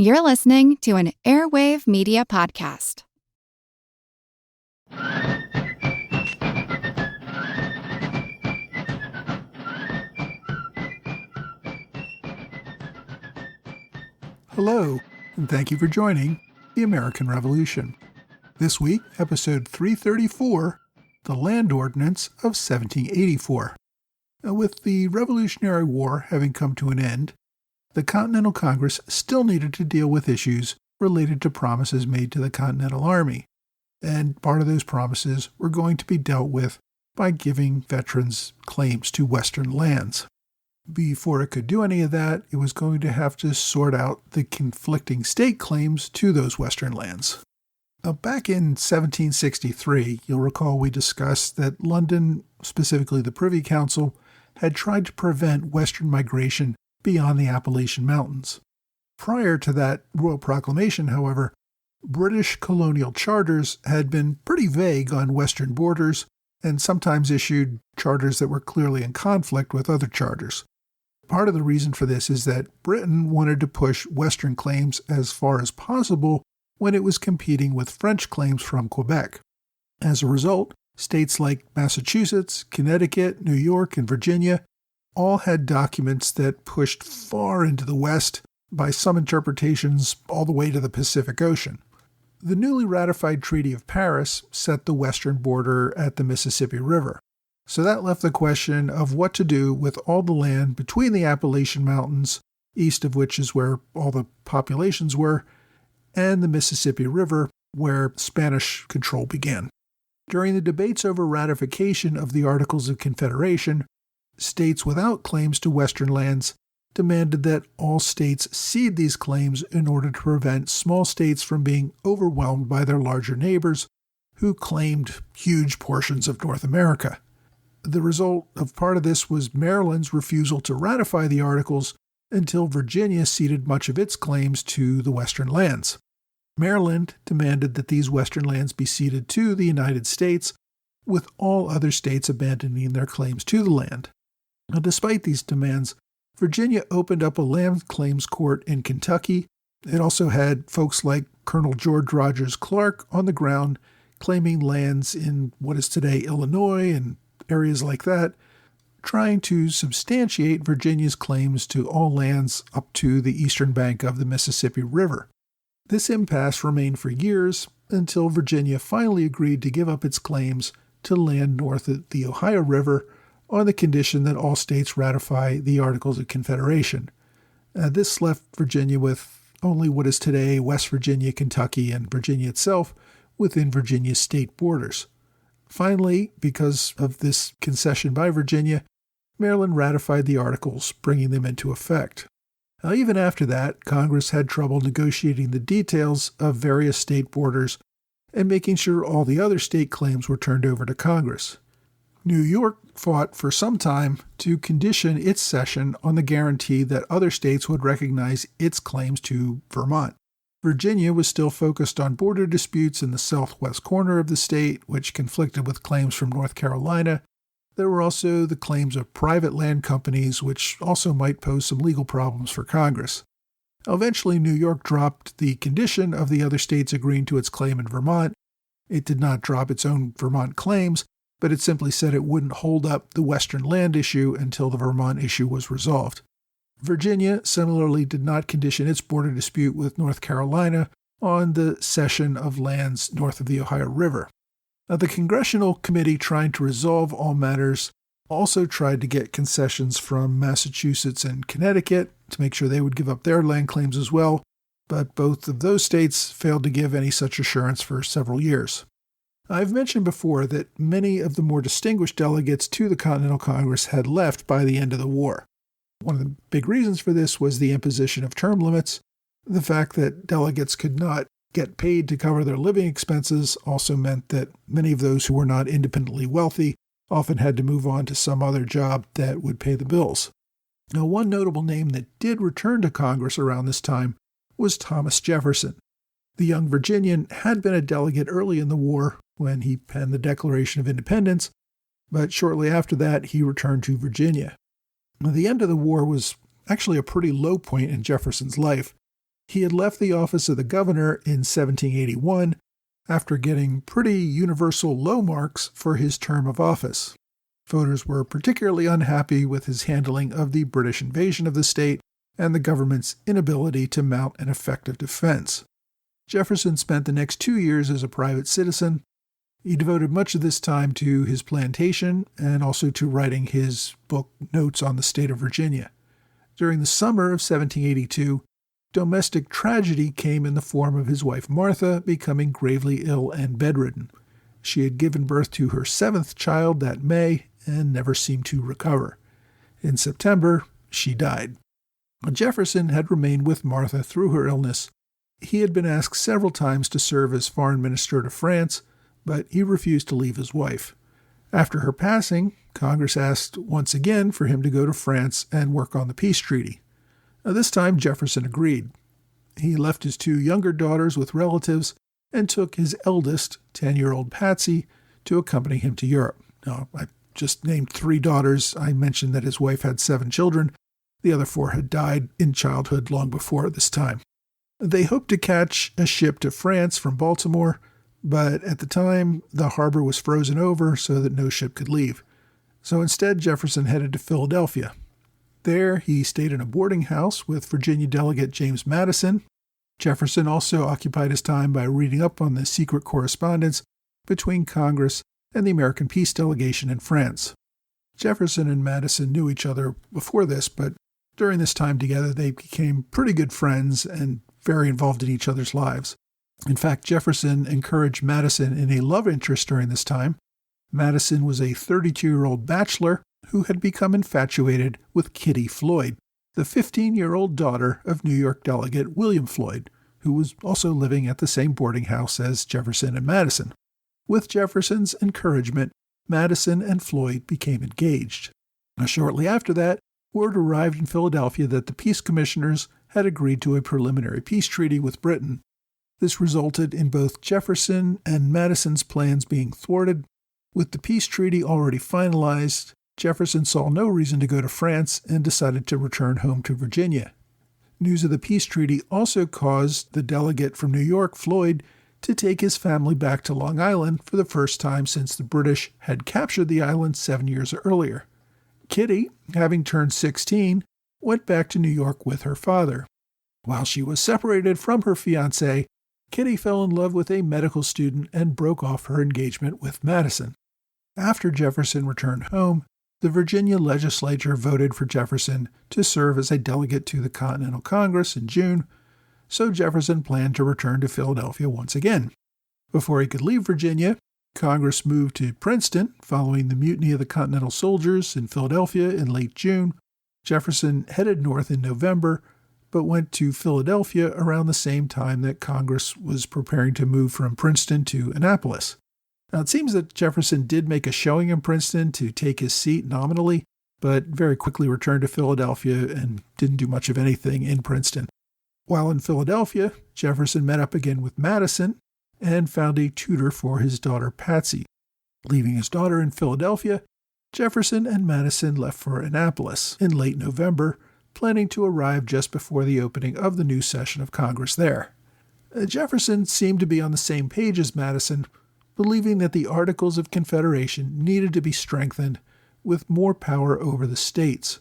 You're listening to an Airwave Media Podcast. Hello, and thank you for joining the American Revolution. This week, episode 334, The Land Ordinance of 1784. With the Revolutionary War having come to an end, the Continental Congress still needed to deal with issues related to promises made to the Continental Army, and part of those promises were going to be dealt with by giving veterans claims to Western lands. Before it could do any of that, it was going to have to sort out the conflicting state claims to those Western lands. Back in 1763, you'll recall we discussed that London, specifically the Privy Council, had tried to prevent Western migration beyond the Appalachian Mountains. Prior to that royal proclamation, however, British colonial charters had been pretty vague on Western borders and sometimes issued charters that were clearly in conflict with other charters. Part of the reason for this is that Britain wanted to push Western claims as far as possible when it was competing with French claims from Quebec. As a result, states like Massachusetts, Connecticut, New York, and Virginia all had documents that pushed far into the West, by some interpretations all the way to the Pacific Ocean. The newly ratified Treaty of Paris set the western border at the Mississippi River. So that left the question of what to do with all the land between the Appalachian Mountains, east of which is where all the populations were, and the Mississippi River, where Spanish control began. During the debates over ratification of the Articles of Confederation, states without claims to Western lands demanded that all states cede these claims in order to prevent small states from being overwhelmed by their larger neighbors, who claimed huge portions of North America. The result of part of this was Maryland's refusal to ratify the Articles until Virginia ceded much of its claims to the Western lands. Maryland demanded that these Western lands be ceded to the United States, with all other states abandoning their claims to the land. Now, despite these demands, Virginia opened up a land claims court in Kentucky. It also had folks like Colonel George Rogers Clark on the ground claiming lands in what is today Illinois and areas like that, trying to substantiate Virginia's claims to all lands up to the eastern bank of the Mississippi River. This impasse remained for years until Virginia finally agreed to give up its claims to land north of the Ohio River on the condition that all states ratify the Articles of Confederation. This left Virginia with only what is today West Virginia, Kentucky, and Virginia itself within Virginia's state borders. Finally, because of this concession by Virginia, Maryland ratified the Articles, bringing them into effect. Now, even after that, Congress had trouble negotiating the details of various state borders and making sure all the other state claims were turned over to Congress. New York fought for some time to condition its cession on the guarantee that other states would recognize its claims to Vermont. Virginia was still focused on border disputes in the southwest corner of the state, which conflicted with claims from North Carolina. There were also the claims of private land companies, which also might pose some legal problems for Congress. Eventually, New York dropped the condition of the other states agreeing to its claim in Vermont. It did not drop its own Vermont claims, but it simply said it wouldn't hold up the Western land issue until the Vermont issue was resolved. Virginia similarly did not condition its border dispute with North Carolina on the cession of lands north of the Ohio River. Now, the Congressional Committee trying to resolve all matters also tried to get concessions from Massachusetts and Connecticut to make sure they would give up their land claims as well, but both of those states failed to give any such assurance for several years. I've mentioned before that many of the more distinguished delegates to the Continental Congress had left by the end of the war. One of the big reasons for this was the imposition of term limits. The fact that delegates could not get paid to cover their living expenses also meant that many of those who were not independently wealthy often had to move on to some other job that would pay the bills. Now, one notable name that did return to Congress around this time was Thomas Jefferson. The young Virginian had been a delegate early in the war when he penned the Declaration of Independence, but shortly after that he returned to Virginia. Now, the end of the war was actually a pretty low point in Jefferson's life. He had left the office of the governor in 1781 after getting pretty universal low marks for his term of office. Voters were particularly unhappy with his handling of the British invasion of the state and the government's inability to mount an effective defense. Jefferson spent the next 2 years as a private citizen. He devoted much of this time to his plantation and also to writing his book Notes on the State of Virginia. During the summer of 1782, domestic tragedy came in the form of his wife Martha becoming gravely ill and bedridden. She had given birth to her 7th child that May and never seemed to recover. In September, she died. Jefferson had remained with Martha through her illness. He had been asked several times to serve as foreign minister to France, but he refused to leave his wife. After her passing, Congress asked once again for him to go to France and work on the peace treaty. This time, Jefferson agreed. He left his 2 younger daughters with relatives and took his eldest, 10-year-old Patsy, to accompany him to Europe. Now, I just named 3 daughters. I mentioned that his wife had 7 children. The other 4 had died in childhood long before this time. They hoped to catch a ship to France from Baltimore, but at the time, the harbor was frozen over so that no ship could leave. So instead, Jefferson headed to Philadelphia. There, he stayed in a boarding house with Virginia delegate James Madison. Jefferson also occupied his time by reading up on the secret correspondence between Congress and the American peace delegation in France. Jefferson and Madison knew each other before this, but during this time together, they became pretty good friends and very involved in each other's lives. In fact, Jefferson encouraged Madison in a love interest during this time. Madison was a 32-year-old bachelor who had become infatuated with Kitty Floyd, the 15-year-old daughter of New York delegate William Floyd, who was also living at the same boarding house as Jefferson and Madison. With Jefferson's encouragement, Madison and Floyd became engaged. Shortly after that, word arrived in Philadelphia that the peace commissioners had agreed to a preliminary peace treaty with Britain. This resulted in both Jefferson and Madison's plans being thwarted. With the peace treaty already finalized, Jefferson saw no reason to go to France and decided to return home to Virginia. News of the peace treaty also caused the delegate from New York, Floyd, to take his family back to Long Island for the first time since the British had captured the island 7 years earlier. Kitty, having turned 16, went back to New York with her father. While she was separated from her fiancé, Kitty fell in love with a medical student and broke off her engagement with Madison. After Jefferson returned home, the Virginia legislature voted for Jefferson to serve as a delegate to the Continental Congress in June, so Jefferson planned to return to Philadelphia once again. Before he could leave Virginia, Congress moved to Princeton following the mutiny of the Continental soldiers in Philadelphia in late June. Jefferson headed north in November, but went to Philadelphia around the same time that Congress was preparing to move from Princeton to Annapolis. Now, it seems that Jefferson did make a showing in Princeton to take his seat nominally, but very quickly returned to Philadelphia and didn't do much of anything in Princeton. While in Philadelphia, Jefferson met up again with Madison and found a tutor for his daughter Patsy. Leaving his daughter in Philadelphia, Jefferson and Madison left for Annapolis in late November, planning to arrive just before the opening of the new session of Congress there. Jefferson seemed to be on the same page as Madison, believing that the Articles of Confederation needed to be strengthened with more power over the states.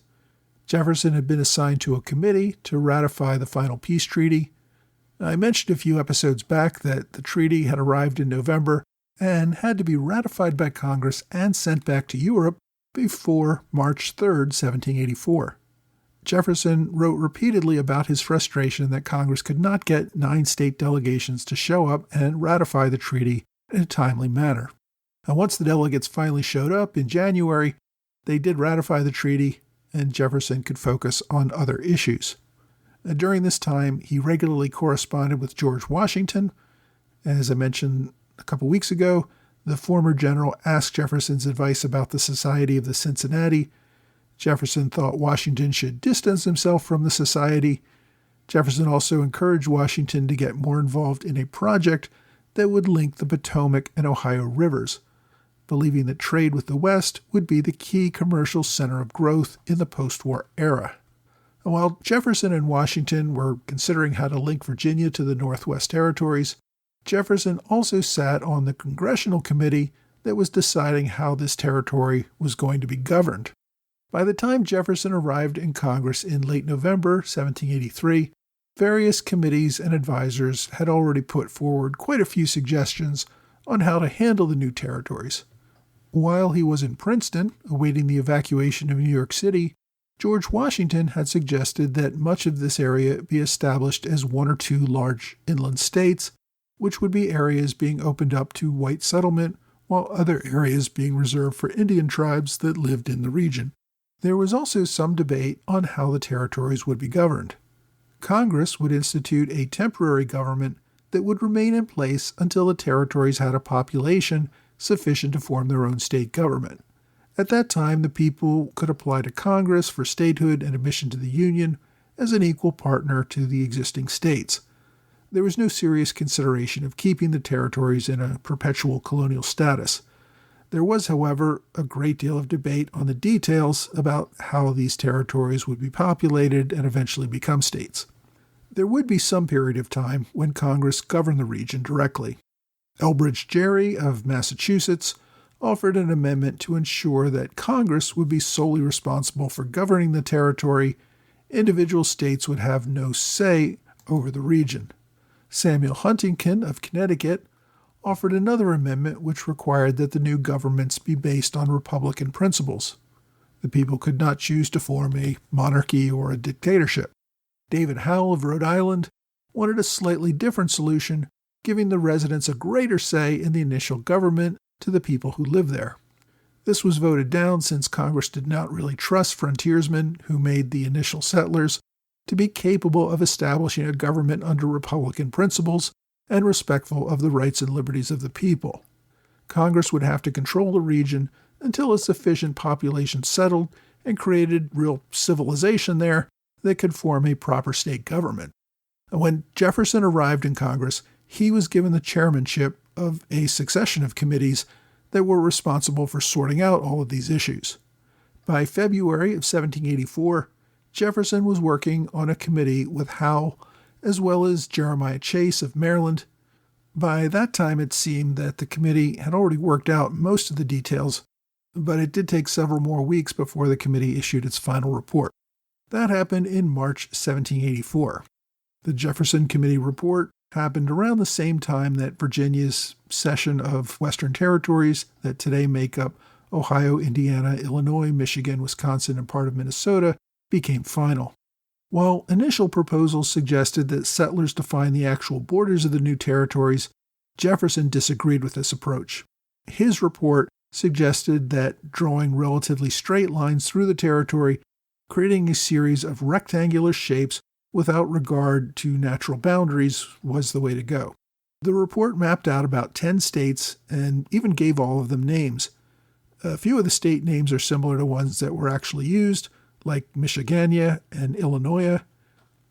Jefferson had been assigned to a committee to ratify the final peace treaty. I mentioned a few episodes back that the treaty had arrived in November and had to be ratified by Congress and sent back to Europe before March 3, 1784. Jefferson wrote repeatedly about his frustration that Congress could not get 9 state delegations to show up and ratify the treaty in a timely manner. And once the delegates finally showed up in January, they did ratify the treaty, and Jefferson could focus on other issues. During this time, he regularly corresponded with George Washington. As I mentioned a couple weeks ago, the former general asked Jefferson's advice about the Society of the Cincinnati. Jefferson thought Washington should distance himself from the society. Jefferson also encouraged Washington to get more involved in a project that would link the Potomac and Ohio rivers, believing that trade with the West would be the key commercial center of growth in the post-war era. While Jefferson and Washington were considering how to link Virginia to the Northwest Territories, Jefferson also sat on the Congressional Committee that was deciding how this territory was going to be governed. By the time Jefferson arrived in Congress in late November 1783, various committees and advisors had already put forward quite a few suggestions on how to handle the new territories. While he was in Princeton, awaiting the evacuation of New York City, George Washington had suggested that much of this area be established as one or two large inland states, which would be areas being opened up to white settlement, while other areas being reserved for Indian tribes that lived in the region. There was also some debate on how the territories would be governed. Congress would institute a temporary government that would remain in place until the territories had a population sufficient to form their own state government. At that time, the people could apply to Congress for statehood and admission to the Union as an equal partner to the existing states. There was no serious consideration of keeping the territories in a perpetual colonial status. There was, however, a great deal of debate on the details about how these territories would be populated and eventually become states. There would be some period of time when Congress governed the region directly. Elbridge Gerry of Massachusetts offered an amendment to ensure that Congress would be solely responsible for governing the territory. Individual states would have no say over the region. Samuel Huntington of Connecticut offered another amendment which required that the new governments be based on Republican principles. The people could not choose to form a monarchy or a dictatorship. David Howell of Rhode Island wanted a slightly different solution, giving the residents a greater say in the initial government to the people who lived there. This was voted down since Congress did not really trust frontiersmen who made the initial settlers to be capable of establishing a government under Republican principles and respectful of the rights and liberties of the people. Congress would have to control the region until a sufficient population settled and created real civilization there that could form a proper state government. And when Jefferson arrived in Congress, he was given the chairmanship of a succession of committees that were responsible for sorting out all of these issues. By February of 1784, Jefferson was working on a committee with Howe, as well as Jeremiah Chase of Maryland. By that time, it seemed that the committee had already worked out most of the details, but it did take several more weeks before the committee issued its final report. That happened in March 1784. The Jefferson Committee report happened around the same time that Virginia's cession of Western territories that today make up Ohio, Indiana, Illinois, Michigan, Wisconsin, and part of Minnesota became final. While initial proposals suggested that settlers define the actual borders of the new territories, Jefferson disagreed with this approach. His report suggested that drawing relatively straight lines through the territory, creating a series of rectangular shapes without regard to natural boundaries, was the way to go. The report mapped out about 10 states and even gave all of them names. A few of the state names are similar to ones that were actually used, like Michigania and Illinois.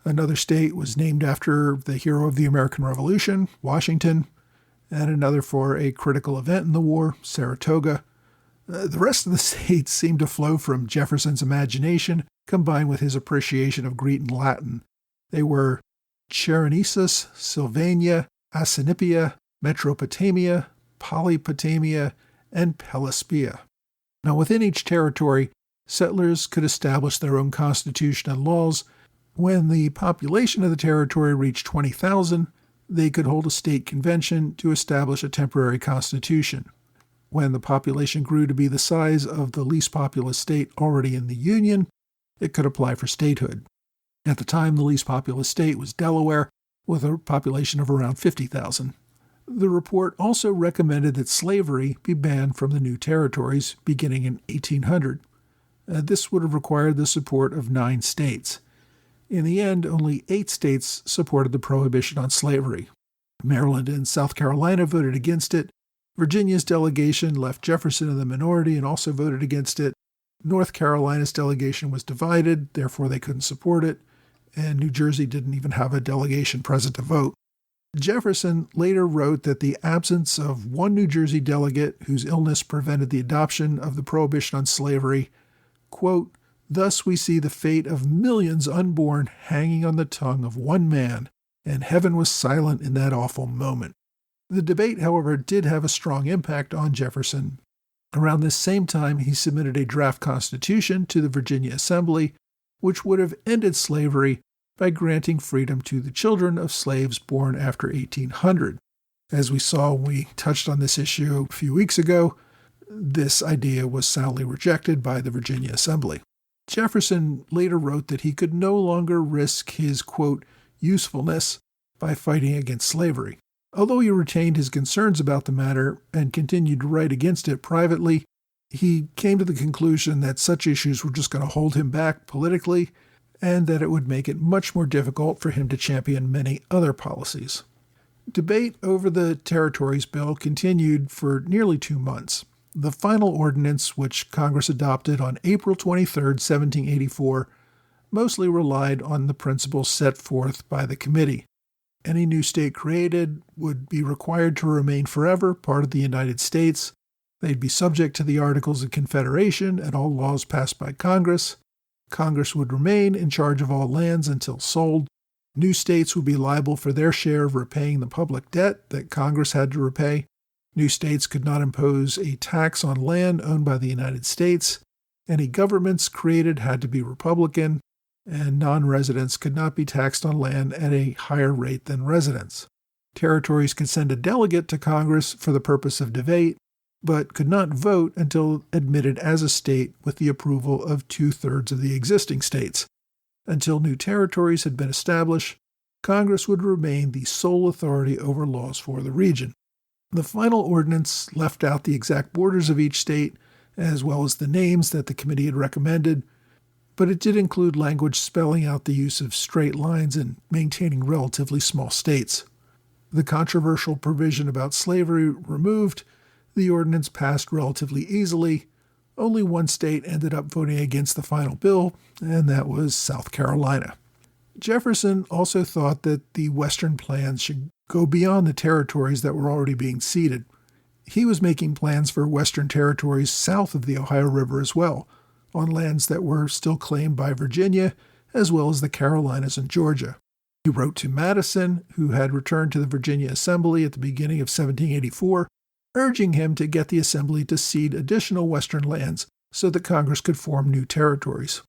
Another state was named after the hero of the American Revolution, Washington, and another for a critical event in the war, Saratoga. The rest of the states seemed to flow from Jefferson's imagination, combined with his appreciation of Greek and Latin. They were Chersonesus, Sylvania, Asinipia, Metropotamia, Polypotamia, and Pellespia. Now, within each territory, settlers could establish their own constitution and laws. When the population of the territory reached 20,000, they could hold a state convention to establish a temporary constitution. When the population grew to be the size of the least populous state already in the Union, it could apply for statehood. At the time, the least populous state was Delaware, with a population of around 50,000. The report also recommended that slavery be banned from the new territories beginning in 1800. This would have required the support of 9 states. In the end, only 8 states supported the prohibition on slavery. Maryland and South Carolina voted against it. Virginia's delegation left Jefferson in the minority and also voted against it. North Carolina's delegation was divided, therefore they couldn't support it, and New Jersey didn't even have a delegation present to vote. Jefferson later wrote that the absence of one New Jersey delegate whose illness prevented the adoption of the prohibition on slavery, quote, Thus we see the fate of millions unborn hanging on the tongue of one man, and heaven was silent in that awful moment. The debate, however, did have a strong impact on Jefferson. Around this same time, he submitted a draft constitution to the Virginia Assembly, which would have ended slavery by granting freedom to the children of slaves born after 1800. As we saw when we touched on this issue a few weeks ago, this idea was soundly rejected by the Virginia Assembly. Jefferson later wrote that he could no longer risk his, quote, usefulness by fighting against slavery. Although he retained his concerns about the matter and continued to write against it privately, he came to the conclusion that such issues were just going to hold him back politically and that it would make it much more difficult for him to champion many other policies. Debate over the Territories Bill continued for nearly 2 months. The final ordinance, which Congress adopted on April 23, 1784, mostly relied on the principles set forth by the committee. Any new state created would be required to remain forever part of the United States. They'd be subject to the Articles of Confederation and all laws passed by Congress. Congress would remain in charge of all lands until sold. New states would be liable for their share of repaying the public debt that Congress had to repay. New states could not impose a tax on land owned by the United States. Any governments created had to be Republican, and non-residents could not be taxed on land at a higher rate than residents. Territories could send a delegate to Congress for the purpose of debate, but could not vote until admitted as a state with the approval of 2/3 of the existing states. Until new territories had been established, Congress would remain the sole authority over laws for the region. The final ordinance left out the exact borders of each state, as well as the names that the committee had recommended, but it did include language spelling out the use of straight lines and maintaining relatively small states. The controversial provision about slavery removed, the ordinance passed relatively easily. Only one state ended up voting against the final bill, and that was South Carolina. Jefferson also thought that the Western plans should go beyond the territories that were already being ceded. He was making plans for Western territories south of the Ohio River as well, on lands that were still claimed by Virginia, as well as the Carolinas and Georgia. He wrote to Madison, who had returned to the Virginia Assembly at the beginning of 1784, urging him to get the Assembly to cede additional Western lands so that Congress could form new territories.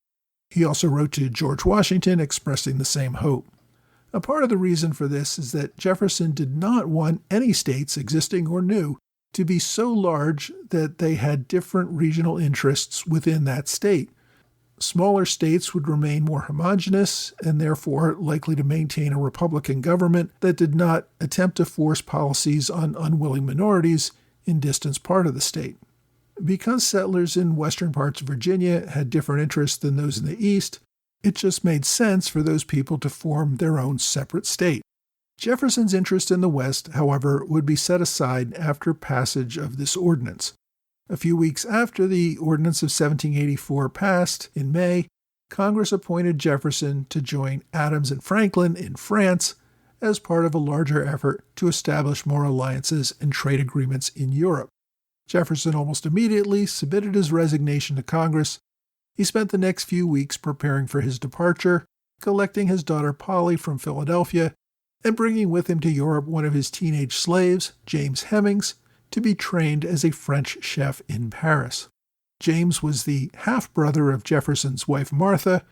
He also wrote to George Washington expressing the same hope. A part of the reason for this is that Jefferson did not want any states, existing or new, to be so large that they had different regional interests within that state. Smaller states would remain more homogeneous and therefore likely to maintain a Republican government that did not attempt to force policies on unwilling minorities in distant part of the state. Because settlers in western parts of Virginia had different interests than those in the east, it just made sense for those people to form their own separate state. Jefferson's interest in the West, however, would be set aside after passage of this ordinance. A few weeks after the Ordinance of 1784 passed, in May, Congress appointed Jefferson to join Adams and Franklin in France as part of a larger effort to establish more alliances and trade agreements in Europe. Jefferson almost immediately submitted his resignation to Congress. He spent the next few weeks preparing for his departure, collecting his daughter Polly from Philadelphia, and bringing with him to Europe one of his teenage slaves, James Hemmings, to be trained as a French chef in Paris. James was the half-brother of Jefferson's wife Martha,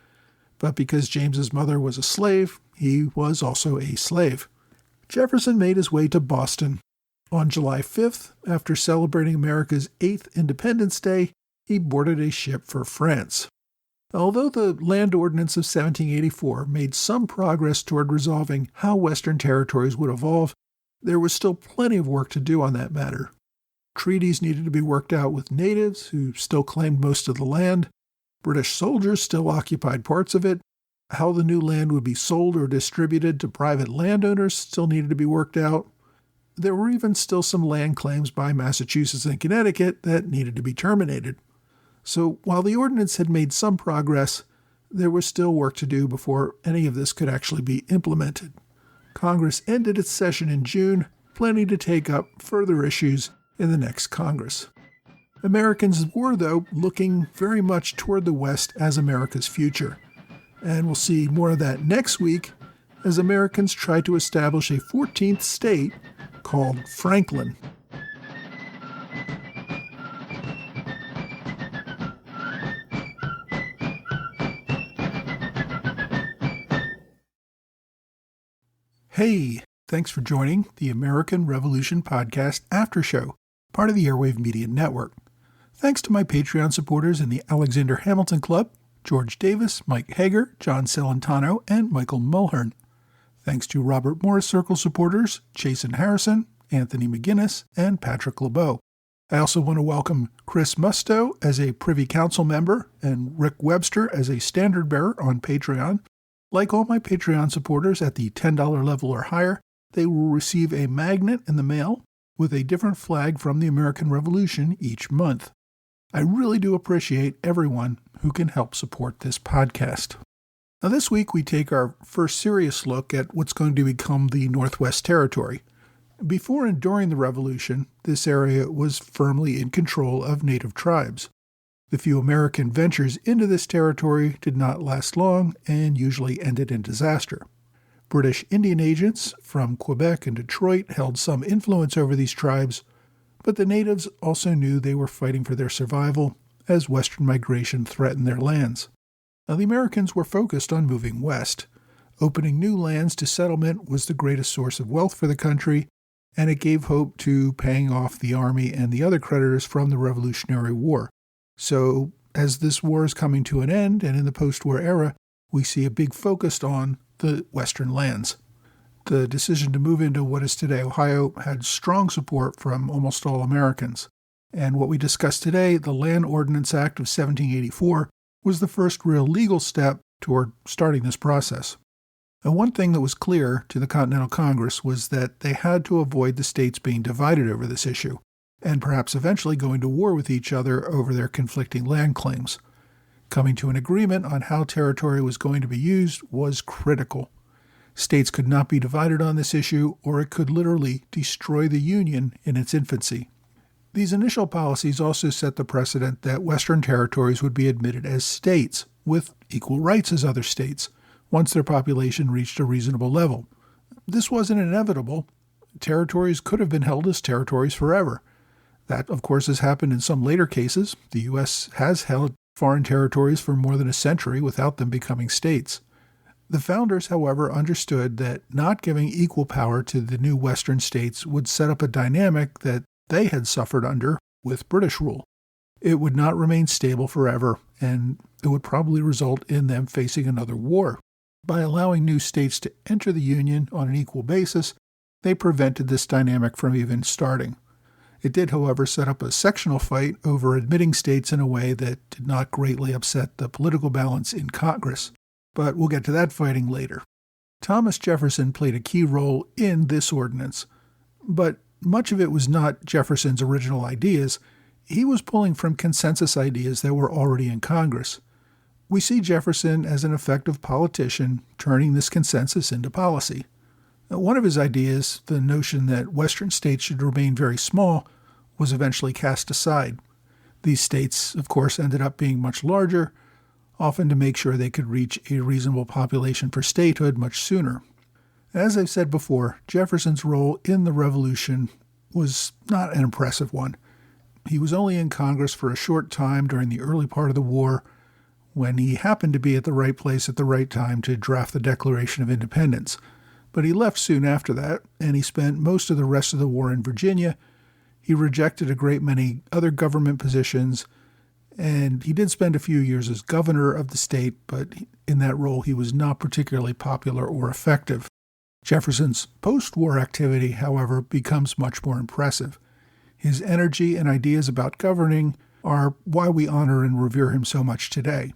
but because James's mother was a slave, he was also a slave. Jefferson made his way to Boston. On July 5th, after celebrating America's 8th Independence Day, he boarded a ship for France. Although the Land Ordinance of 1784 made some progress toward resolving how Western territories would evolve, there was still plenty of work to do on that matter. Treaties needed to be worked out with natives, who still claimed most of the land. British soldiers still occupied parts of it. How the new land would be sold or distributed to private landowners still needed to be worked out. There were even still some land claims by Massachusetts and Connecticut that needed to be terminated. So while the ordinance had made some progress, there was still work to do before any of this could actually be implemented. Congress ended its session in June, planning to take up further issues in the next Congress. Americans were, though, looking very much toward the West as America's future. And we'll see more of that next week as Americans try to establish a 14th state called Franklin. Hey, thanks for joining the American Revolution Podcast After Show, part of the Airwave Media Network. Thanks to my Patreon supporters in the Alexander Hamilton Club, George Davis, Mike Hager, John Celentano, and Michael Mulhern. Thanks to Robert Morris Circle supporters, Jason Harrison, Anthony McGinnis, and Patrick LeBeau. I also want to welcome Chris Musto as a Privy Council member and Rick Webster as a standard bearer on Patreon. Like all my Patreon supporters at the $10 level or higher, they will receive a magnet in the mail with a different flag from the American Revolution each month. I really do appreciate everyone who can help support this podcast. Now this week we take our first serious look at what's going to become the Northwest Territory. Before and during the Revolution, this area was firmly in control of native tribes. The few American ventures into this territory did not last long and usually ended in disaster. British Indian agents from Quebec and Detroit held some influence over these tribes, but the natives also knew they were fighting for their survival as Western migration threatened their lands. Now, the Americans were focused on moving west. Opening new lands to settlement was the greatest source of wealth for the country, and it gave hope to paying off the Army and the other creditors from the Revolutionary War. So, as this war is coming to an end, and in the post-war era, we see a big focus on the western lands. The decision to move into what is today Ohio had strong support from almost all Americans. And what we discussed today, the Land Ordinance Act of 1784, was the first real legal step toward starting this process. And one thing that was clear to the Continental Congress was that they had to avoid the states being divided over this issue, and perhaps eventually going to war with each other over their conflicting land claims. Coming to an agreement on how territory was going to be used was critical. States could not be divided on this issue, or it could literally destroy the Union in its infancy. These initial policies also set the precedent that Western territories would be admitted as states, with equal rights as other states, once their population reached a reasonable level. This wasn't inevitable. Territories could have been held as territories forever. That, of course, has happened in some later cases. The U.S. has held foreign territories for more than a century without them becoming states. The founders, however, understood that not giving equal power to the new Western states would set up a dynamic that they had suffered under with British rule. It would not remain stable forever, and it would probably result in them facing another war. By allowing new states to enter the Union on an equal basis, they prevented this dynamic from even starting. It did, however, set up a sectional fight over admitting states in a way that did not greatly upset the political balance in Congress. But we'll get to that fighting later. Thomas Jefferson played a key role in this ordinance, but much of it was not Jefferson's original ideas. He was pulling from consensus ideas that were already in Congress. We see Jefferson as an effective politician turning this consensus into policy. Now, one of his ideas, the notion that Western states should remain very small, was eventually cast aside. These states, of course, ended up being much larger, often to make sure they could reach a reasonable population for statehood much sooner. As I've said before, Jefferson's role in the Revolution was not an impressive one. He was only in Congress for a short time during the early part of the war, when he happened to be at the right place at the right time to draft the Declaration of Independence. But he left soon after that, and he spent most of the rest of the war in Virginia. He rejected a great many other government positions, and he did spend a few years as governor of the state, but in that role he was not particularly popular or effective. Jefferson's post-war activity, however, becomes much more impressive. His energy and ideas about governing are why we honor and revere him so much today.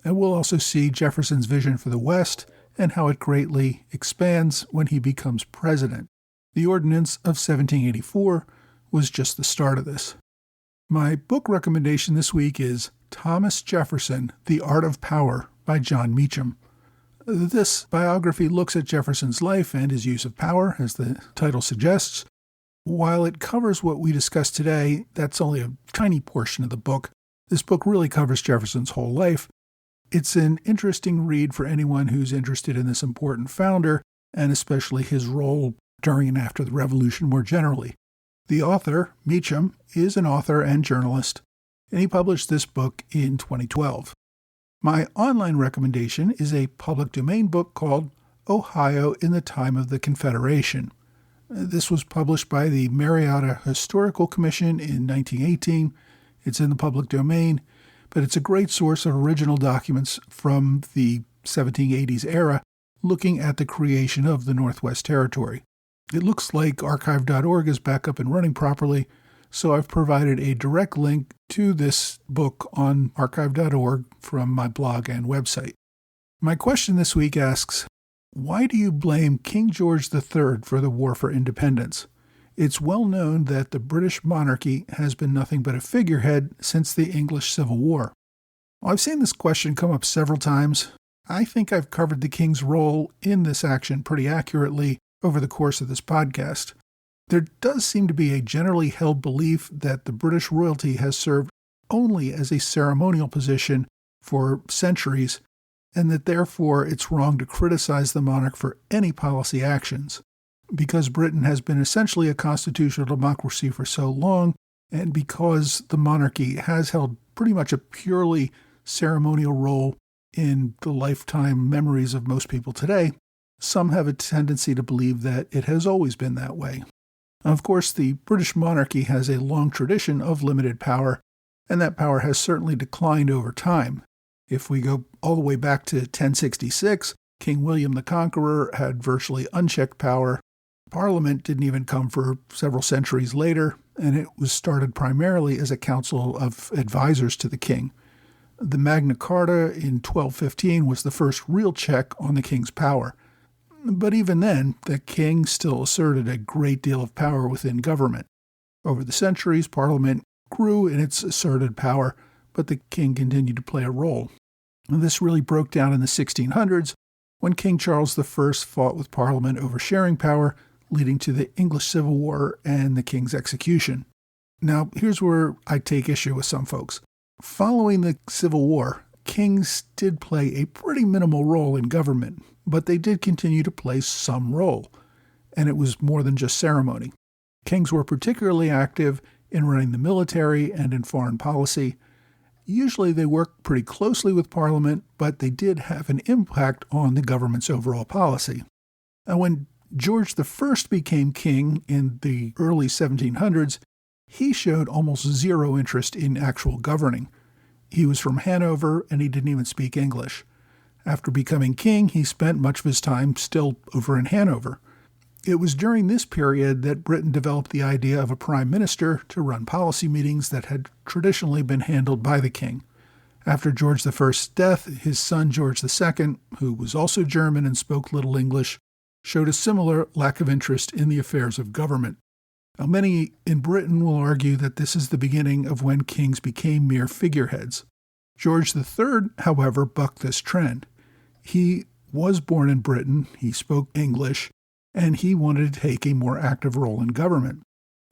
And we'll also see Jefferson's vision for the West and how it greatly expands when he becomes president. The Ordinance of 1784 was just the start of this. My book recommendation this week is Thomas Jefferson, The Art of Power by John Meacham. This biography looks at Jefferson's life and his use of power, as the title suggests, While it covers what we discussed today, that's only a tiny portion of the book. This book really covers Jefferson's whole life. It's an interesting read for anyone who's interested in this important founder, and especially his role during and after the Revolution more generally. The author, Meacham, is an author and journalist, and he published this book in 2012. My online recommendation is a public domain book called Ohio in the Time of the Confederation. This was published by the Marietta Historical Commission in 1918. It's in the public domain, but it's a great source of original documents from the 1780s era looking at the creation of the Northwest Territory. It looks like archive.org is back up and running properly, so I've provided a direct link to this book on archive.org from my blog and website. My question this week asks, why do you blame King George III for the War for Independence? It's well known that the British monarchy has been nothing but a figurehead since the English Civil War. Well, I've seen this question come up several times. I think I've covered the king's role in this action pretty accurately over the course of this podcast. There does seem to be a generally held belief that the British royalty has served only as a ceremonial position for centuries, and that therefore it's wrong to criticize the monarch for any policy actions. Because Britain has been essentially a constitutional democracy for so long, and because the monarchy has held pretty much a purely ceremonial role in the lifetime memories of most people today, some have a tendency to believe that it has always been that way. Of course, the British monarchy has a long tradition of limited power, and that power has certainly declined over time. If we go all the way back to 1066, King William the Conqueror had virtually unchecked power. Parliament didn't even come for several centuries later, and it was started primarily as a council of advisors to the king. The Magna Carta in 1215 was the first real check on the king's power. But even then, the king still asserted a great deal of power within government. Over the centuries, Parliament grew in its asserted power, but the king continued to play a role. And this really broke down in the 1600s when King Charles I fought with Parliament over sharing power, leading to the English Civil War and the king's execution. Now, here's where I take issue with some folks. Following the Civil War, kings did play a pretty minimal role in government, but they did continue to play some role, and it was more than just ceremony. Kings were particularly active in running the military and in foreign policy. Usually they worked pretty closely with Parliament, but they did have an impact on the government's overall policy. And when George I became king in the early 1700s, he showed almost zero interest in actual governing. He was from Hanover, and he didn't even speak English. After becoming king, he spent much of his time still over in Hanover. It was during this period that Britain developed the idea of a prime minister to run policy meetings that had traditionally been handled by the king. After George I's death, his son George II, who was also German and spoke little English, showed a similar lack of interest in the affairs of government. Now, many in Britain will argue that this is the beginning of when kings became mere figureheads. George III, however, bucked this trend. He was born in Britain, he spoke English, and he wanted to take a more active role in government.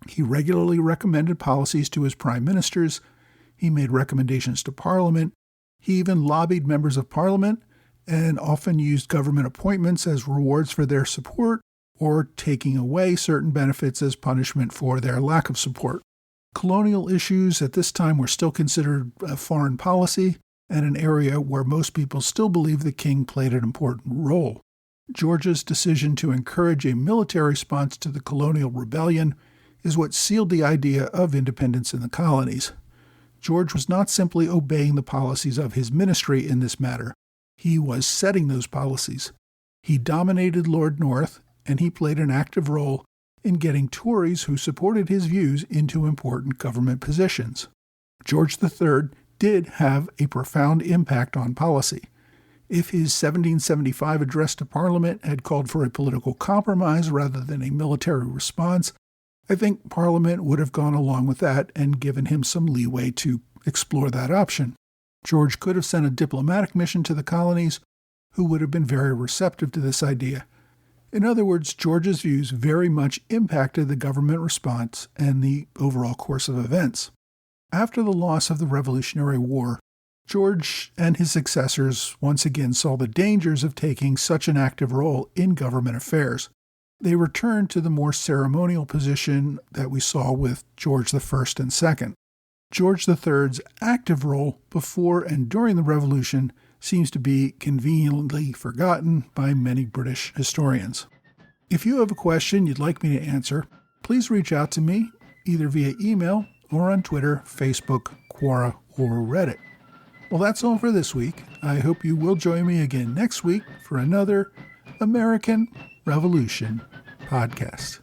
He regularly recommended policies to his prime ministers, he made recommendations to Parliament, he even lobbied members of Parliament, and often used government appointments as rewards for their support, or taking away certain benefits as punishment for their lack of support. Colonial issues at this time were still considered a foreign policy, and an area where most people still believe the king played an important role. George's decision to encourage a military response to the colonial rebellion is what sealed the idea of independence in the colonies. George was not simply obeying the policies of his ministry in this matter. He was setting those policies. He dominated Lord North, and he played an active role in getting Tories who supported his views into important government positions. George III did have a profound impact on policy. If his 1775 address to Parliament had called for a political compromise rather than a military response, I think Parliament would have gone along with that and given him some leeway to explore that option. George could have sent a diplomatic mission to the colonies, who would have been very receptive to this idea. In other words, George's views very much impacted the government response and the overall course of events. After the loss of the Revolutionary War, George and his successors once again saw the dangers of taking such an active role in government affairs. They returned to the more ceremonial position that we saw with George I and II. George III's active role before and during the Revolution seems to be conveniently forgotten by many British historians. If you have a question you'd like me to answer, please reach out to me either via email or on Twitter, Facebook, Quora, or Reddit. Well, that's all for this week. I hope you will join me again next week for another American Revolution podcast.